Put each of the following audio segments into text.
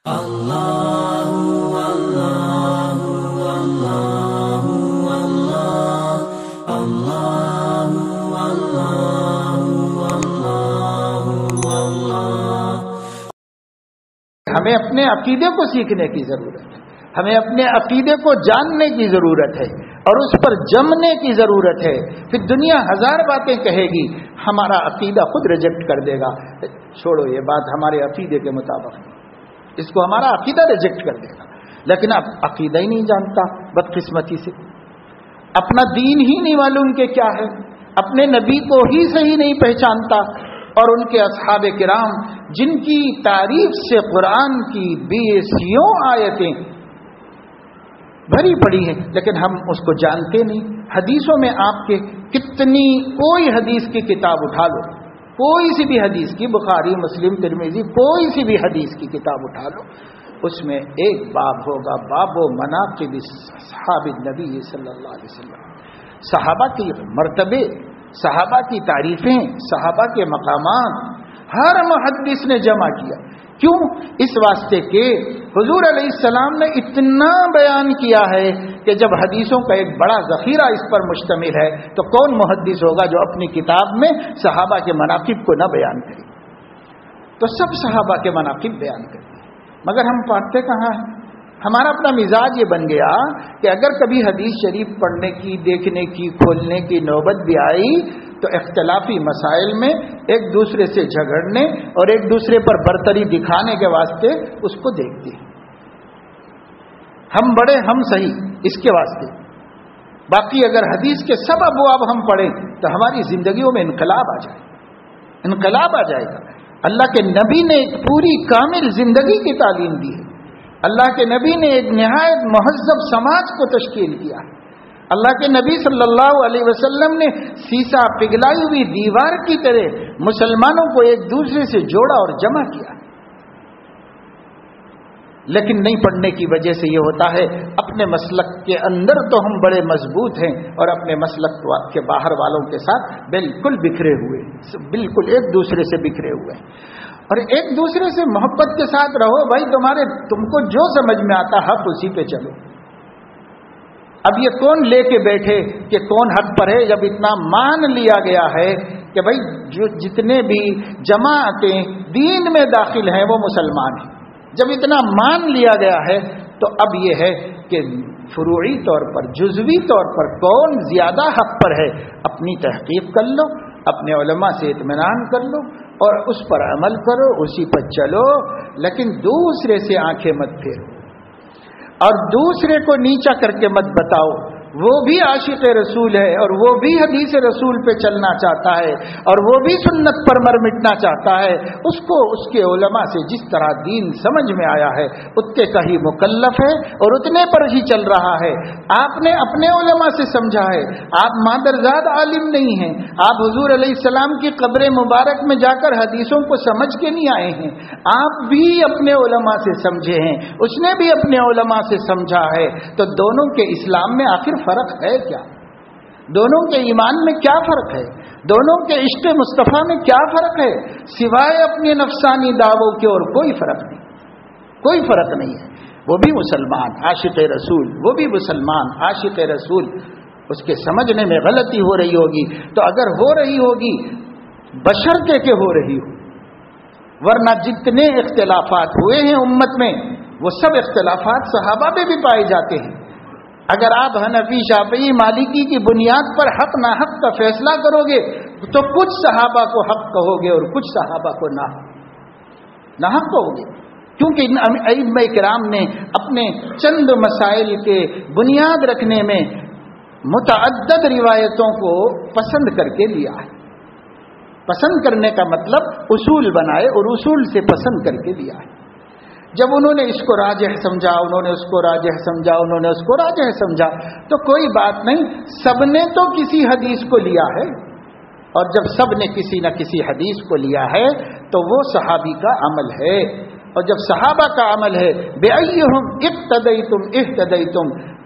ہمیں اپنے عقیدے کو سیکھنے کی ضرورت ہے، ہمیں اپنے عقیدے کو جاننے کی ضرورت ہے اور اس پر جمنے کی ضرورت ہے. پھر دنیا ہزار باتیں کہے گی، ہمارا عقیدہ خود ریجیکٹ کر دے گا. چھوڑو، یہ بات ہمارے عقیدے کے مطابق نہیں، اس کو ہمارا عقیدہ ریجیکٹ کر دے گا. لیکن اب عقیدہ ہی نہیں جانتا بدقسمتی سے، اپنا دین ہی نہیں معلوم کہ کیا ہے، اپنے نبی کو ہی صحیح نہیں پہچانتا، اور ان کے اصحاب کرام جن کی تعریف سے قرآن کی 20 آیتیں بھری پڑی ہیں، لیکن ہم اس کو جانتے نہیں. حدیثوں میں آپ کے کتنی، کوئی حدیث کی کتاب اٹھا لو، کوئی سی بھی حدیث کی، بخاری، مسلم، ترمذی، کوئی سی بھی حدیث کی کتاب اٹھا لو، اس میں ایک باب ہوگا، باب مناقب اصحاب النبی صلی اللہ علیہ وسلم. صحابہ کے مرتبے، صحابہ کی تعریفیں، صحابہ کے مقامات ہر محدث نے جمع کیا. کیوں؟ اس واسطے کہ حضور علیہ السلام نے اتنا بیان کیا ہے کہ جب حدیثوں کا ایک بڑا ذخیرہ اس پر مشتمل ہے تو کون محدث ہوگا جو اپنی کتاب میں صحابہ کے مناقب کو نہ بیان کرے؟ تو سب صحابہ کے مناقب بیان کرتے ہیں، مگر ہم پڑھتے کہاں ہیں؟ ہمارا اپنا مزاج یہ بن گیا کہ اگر کبھی حدیث شریف پڑھنے کی، دیکھنے کی، کھولنے کی نوبت بھی آئی تو اختلافی مسائل میں ایک دوسرے سے جھگڑنے اور ایک دوسرے پر برتری دکھانے کے واسطے اس کو دیکھتے ہیں. ہم بڑے، ہم صحیح، اس کے واسطے. باقی اگر حدیث کے سب ابواب ہم پڑھیں تو ہماری زندگیوں میں انقلاب آ جائے، انقلاب آ جائے گا. اللہ کے نبی نے ایک پوری کامل زندگی کی تعلیم دی ہے. اللہ کے نبی نے ایک نہایت مہذب سماج کو تشکیل کیا ہے. اللہ کے نبی صلی اللہ علیہ وسلم نے سیسا پگھلائی ہوئی دیوار کی طرح مسلمانوں کو ایک دوسرے سے جوڑا اور جمع کیا. لیکن نہیں پڑھنے کی وجہ سے یہ ہوتا ہے، اپنے مسلک کے اندر تو ہم بڑے مضبوط ہیں اور اپنے مسلک کے باہر والوں کے ساتھ بالکل بکھرے ہوئے، بالکل ایک دوسرے سے بکھرے ہوئے. اور ایک دوسرے سے محبت کے ساتھ رہو بھائی، تم کو جو سمجھ میں آتا حق اسی پہ چلو. اب یہ کون لے کے بیٹھے کہ کون حق پر ہے؟ جب اتنا مان لیا گیا ہے کہ بھائی جو جتنے بھی جماعتیں دین میں داخل ہیں وہ مسلمان ہیں، جب اتنا مان لیا گیا ہے تو اب یہ ہے کہ فروعی طور پر، جزوی طور پر کون زیادہ حق پر ہے، اپنی تحقیق کر لو، اپنے علماء سے اطمینان کر لو اور اس پر عمل کرو، اسی پر چلو. لیکن دوسرے سے آنکھیں مت پھیرو اور دوسرے کو نیچا کر کے مت بتاؤ. وہ بھی عاشق رسول ہے اور وہ بھی حدیث رسول پہ چلنا چاہتا ہے اور وہ بھی سنت پر مر مٹنا چاہتا ہے. اس کو اس کے علماء سے جس طرح دین سمجھ میں آیا ہے اتنے کا ہی مکلف ہے اور اتنے پر ہی چل رہا ہے. آپ نے اپنے علماء سے سمجھا ہے، آپ مادرزاد عالم نہیں ہیں، آپ حضور علیہ السلام کی قبر مبارک میں جا کر حدیثوں کو سمجھ کے نہیں آئے ہیں، آپ بھی اپنے علماء سے سمجھے ہیں، اس نے بھی اپنے علماء سے سمجھا ہے. تو دونوں کے اسلام میں آخر فرق ہے کیا؟ دونوں کے ایمان میں کیا فرق ہے؟ دونوں کے عشق مصطفیٰ میں کیا فرق ہے؟ سوائے اپنے نفسانی دعووں کے اور کوئی فرق نہیں، کوئی فرق نہیں ہے. وہ بھی مسلمان عاشق رسول، وہ بھی مسلمان عاشق رسول. اس کے سمجھنے میں غلطی ہو رہی ہوگی تو اگر ہو رہی ہوگی بشرطے کہ ہو رہی ہو، ورنہ جتنے اختلافات ہوئے ہیں امت میں وہ سب اختلافات صحابہ میں بھی پائے جاتے ہیں. اگر آپ حنفی، شافعی، مالکی کی بنیاد پر حق ناحق کا فیصلہ کرو گے تو کچھ صحابہ کو حق کہو گے اور کچھ صحابہ کو ناحق کہو گے، کیونکہ ان ائمہ کرام نے اپنے چند مسائل کے بنیاد رکھنے میں متعدد روایتوں کو پسند کر کے لیا ہے. پسند کرنے کا مطلب اصول بنائے اور اصول سے پسند کر کے لیا ہے. جب انہوں نے اس کو راجح سمجھا، انہوں نے اس کو راجح سمجھا، انہوں نے اس کو راجح سمجھا تو کوئی بات نہیں، سب نے تو کسی حدیث کو لیا ہے اور جب سب نے کسی نہ کسی حدیث کو لیا ہے تو وہ صحابی کا عمل ہے. اور جب صحابہ کا عمل ہے، بِأَيِّهُمْ اقْتَدَيْتُمْ اهْتَدَيْتُمْ،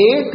1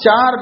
4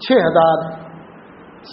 6000,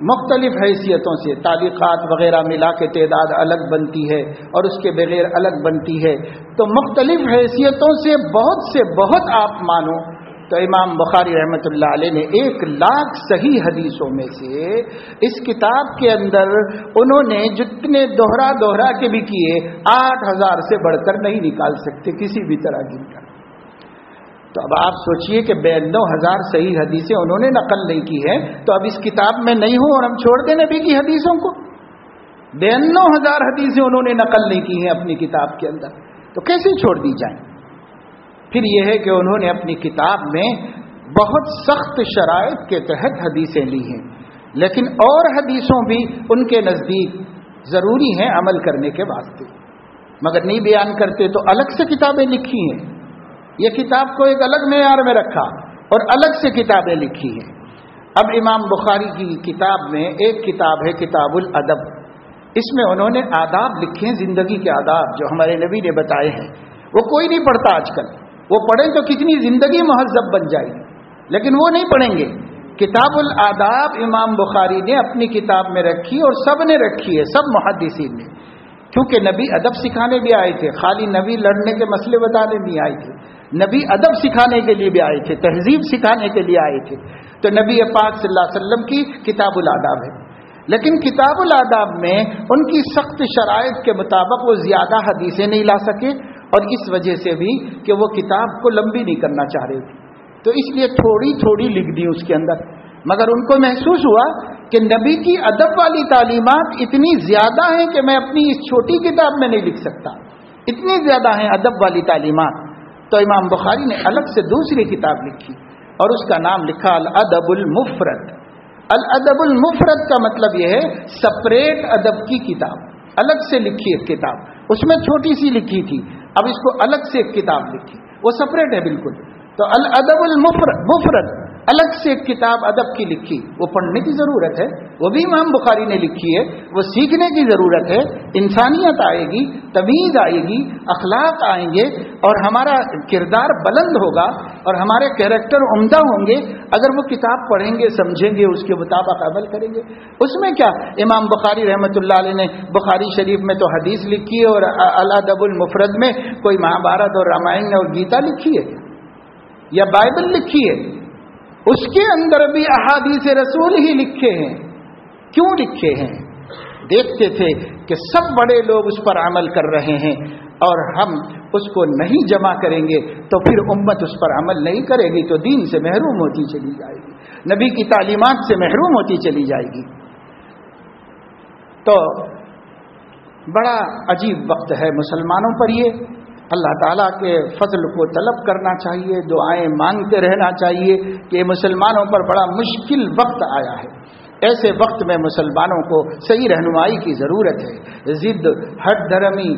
مختلف حیثیتوں سے تعلیقات وغیرہ ملا کے تعداد الگ بنتی ہے اور اس کے بغیر الگ بنتی ہے، تو مختلف حیثیتوں سے بہت آپ مانو تو امام بخاری رحمۃ اللہ علیہ نے 1,00,000 صحیح حدیثوں میں سے اس کتاب کے اندر انہوں نے جتنے دوہرا کے بھی کیے 8,000 سے بڑھ کر نہیں نکال سکتے کسی بھی طرح گن کر۔ تو اب آپ سوچئے کہ 92,000 صحیح حدیثیں انہوں نے نقل نہیں کی ہے، تو اب اس کتاب میں نہیں ہوں اور ہم چھوڑ دیں نبی کی حدیثوں کو؟ 92,000 حدیثیں انہوں نے نقل نہیں کی ہیں اپنی کتاب کے اندر، تو کیسے چھوڑ دی جائیں؟ پھر یہ ہے کہ انہوں نے اپنی کتاب میں بہت سخت شرائط کے تحت حدیثیں لی ہیں، لیکن اور حدیثوں بھی ان کے نزدیک ضروری ہیں عمل کرنے کے واسطے، مگر نہیں بیان کرتے تو الگ سے کتابیں لکھی ہیں۔ یہ کتاب کو ایک الگ معیار میں رکھا اور الگ سے کتابیں لکھی ہیں۔ اب امام بخاری کی کتاب میں ایک کتاب ہے کتاب الادب، اس میں انہوں نے آداب لکھے ہیں، زندگی کے آداب جو ہمارے نبی نے بتائے ہیں، وہ کوئی نہیں پڑھتا آج کل، وہ پڑھیں تو کتنی زندگی مہذب بن جائے گی، لیکن وہ نہیں پڑھیں گے۔ کتاب الاداب امام بخاری نے اپنی کتاب میں رکھی اور سب نے رکھی ہے، سب محدثین نے، کیونکہ نبی ادب سکھانے بھی آئے تھے، خالی نبی لڑنے کے مسئلے بتانے نہیں آئے تھے، نبی ادب سکھانے کے لیے بھی آئے تھے، تہذیب سکھانے کے لیے آئے تھے۔ تو نبی پاک صلی اللہ علیہ وسلم کی کتاب الاداب ہے، لیکن کتاب الاداب میں ان کی سخت شرائط کے مطابق وہ زیادہ حدیثیں نہیں لا سکے، اور اس وجہ سے بھی کہ وہ کتاب کو لمبی نہیں کرنا چاہ رہے تھے، تو اس لیے تھوڑی لکھ دی اس کے اندر۔ مگر ان کو محسوس ہوا کہ نبی کی ادب والی تعلیمات اتنی زیادہ ہیں کہ میں اپنی اس چھوٹی کتاب میں نہیں لکھ سکتا، اتنی زیادہ ہیں ادب والی تعلیمات۔ تو امام بخاری نے الگ سے دوسری کتاب لکھی اور اس کا نام لکھا الادب المفرد۔ الادب المفرد کا مطلب یہ ہے سپریٹ ادب کی کتاب، الگ سے لکھی ایک کتاب، اس میں چھوٹی سی لکھی تھی، اب اس کو الگ سے ایک کتاب لکھی، وہ سپریٹ ہے بالکل۔ تو الادب المفرد الگ سے ایک کتاب ادب کی لکھی، وہ پڑھنے کی ضرورت ہے، وہ بھی امام بخاری نے لکھی ہے، وہ سیکھنے کی ضرورت ہے، انسانیت آئے گی، تمیز آئے گی، اخلاق آئیں گے اور ہمارا کردار بلند ہوگا اور ہمارے کیریکٹر عمدہ ہوں گے اگر وہ کتاب پڑھیں گے، سمجھیں گے، اس کے مطابق عمل کریں گے۔ اس میں کیا امام بخاری رحمۃ اللہ علیہ نے بخاری شریف میں تو حدیث لکھی ہے اور الادب المفرد میں کوئی مہابھارت اور رامائن اور گیتا لکھی ہے یا بائبل لکھی ہے، اس کے اندر بھی احادیث رسول ہی لکھے ہیں۔ کیوں لکھے ہیں؟ دیکھتے تھے کہ سب بڑے لوگ اس پر عمل کر رہے ہیں اور ہم اس کو نہیں جمع کریں گے تو پھر امت اس پر عمل نہیں کرے گی، تو دین سے محروم ہوتی چلی جائے گی، نبی کی تعلیمات سے محروم ہوتی چلی جائے گی۔ تو بڑا عجیب وقت ہے مسلمانوں پر یہ، اللہ تعالیٰ کے فضل کو طلب کرنا چاہیے، دعائیں مانگتے رہنا چاہیے کہ مسلمانوں پر بڑا مشکل وقت آیا ہے۔ ایسے وقت میں مسلمانوں کو صحیح رہنمائی کی ضرورت ہے۔ ضد، ہٹ دھرمی،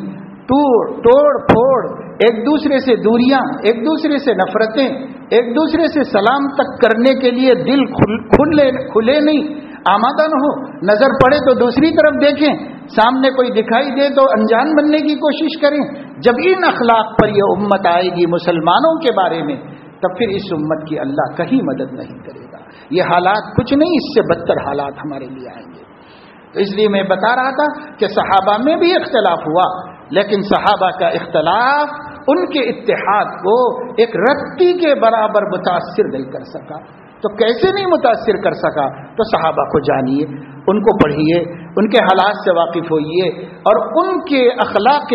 توڑ پھوڑ، ایک دوسرے سے دوریاں، ایک دوسرے سے نفرتیں، ایک دوسرے سے سلام تک کرنے کے لیے دل کھلے نہیں، آمادہ نہ ہو، نظر پڑے تو دوسری طرف دیکھیں، سامنے کوئی دکھائی دے تو انجان بننے کی کوشش کریں۔ جب ان اخلاق پر یہ امت آئے گی مسلمانوں کے بارے میں، تب پھر اس امت کی اللہ کہیں مدد نہیں کرے گا۔ یہ حالات کچھ نہیں، اس سے بدتر حالات ہمارے لیے آئیں گے۔ تو اس لیے میں بتا رہا تھا کہ صحابہ میں بھی اختلاف ہوا، لیکن صحابہ کا اختلاف ان کے اتحاد کو ایک رتی کے برابر متاثر نہیں کر سکا۔ تو کیسے نہیں متاثر کر سکا؟ تو صحابہ کو جانیے، ان کو پڑھیے، ان کے حالات سے واقف ہوئیے اور ان کے اخلاق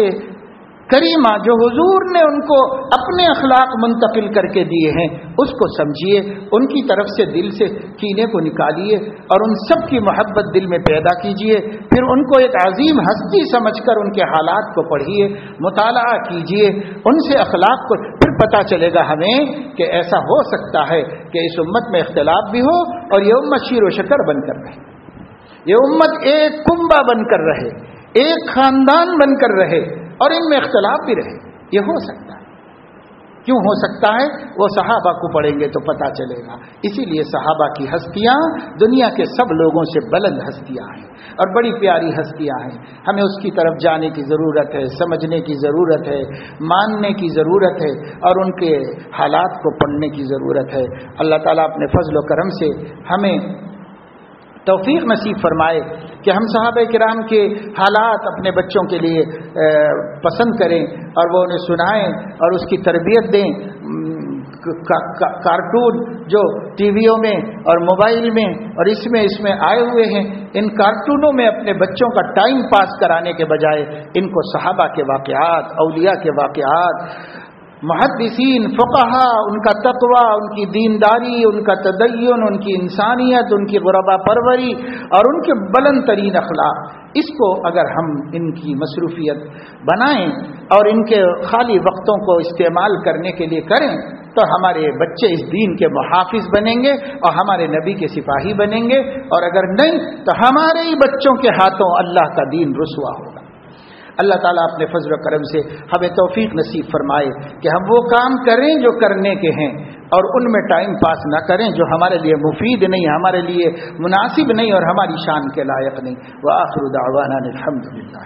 کریمہ جو حضور نے ان کو اپنے اخلاق منتقل کر کے دیے ہیں اس کو سمجھیے، ان کی طرف سے دل سے کینے کو نکالیے اور ان سب کی محبت دل میں پیدا کیجیے، پھر ان کو ایک عظیم ہستی سمجھ کر ان کے حالات کو پڑھیے، مطالعہ کیجیے ان سے اخلاق کو، پھر پتہ چلے گا ہمیں کہ ایسا ہو سکتا ہے کہ اس امت میں اختلاف بھی ہو اور یہ امت شیر و شکر بن کر رہے، یہ امت ایک کنبہ بن کر رہے، ایک خاندان بن کر رہے اور ان میں اختلاف بھی رہے۔ یہ ہو سکتا ہے۔ کیوں ہو سکتا ہے؟ وہ صحابہ کو پڑھیں گے تو پتہ چلے گا۔ اسی لیے صحابہ کی ہستیاں دنیا کے سب لوگوں سے بلند ہستیاں ہیں اور بڑی پیاری ہستیاں ہیں، ہمیں اس کی طرف جانے کی ضرورت ہے، سمجھنے کی ضرورت ہے، ماننے کی ضرورت ہے اور ان کے حالات کو پڑھنے کی ضرورت ہے۔ اللہ تعالیٰ اپنے فضل و کرم سے ہمیں توفیق نصیب فرمائے کہ ہم صحابہ کرام کے حالات اپنے بچوں کے لیے پسند کریں اور وہ انہیں سنائیں اور اس کی تربیت دیں. کارٹون جو ٹی ویوں میں اور موبائل میں اور اس میں آئے ہوئے ہیں، ان کارٹونوں میں اپنے بچوں کا ٹائم پاس کرانے کے بجائے ان کو صحابہ کے واقعات، اولیاء کے واقعات، محدثین، فقہا، ان کا تقوی، ان کی دینداری، ان کا تدین، ان کی انسانیت، ان کی غربا پروری اور ان کے بلند ترین اخلاق، اس کو اگر ہم ان کی مصروفیت بنائیں اور ان کے خالی وقتوں کو استعمال کرنے کے لیے کریں تو ہمارے بچے اس دین کے محافظ بنیں گے اور ہمارے نبی کے سپاہی بنیں گے، اور اگر نہیں تو ہمارے ہی بچوں کے ہاتھوں اللہ کا دین رسوا ہوگا. اللہ تعالیٰ اپنے فضل و کرم سے ہمیں توفیق نصیب فرمائے کہ ہم وہ کام کریں جو کرنے کے ہیں اور ان میں ٹائم پاس نہ کریں جو ہمارے لیے مفید نہیں، ہمارے لیے مناسب نہیں اور ہماری شان کے لائق نہیں. وآخر دعوانا الحمدللہ.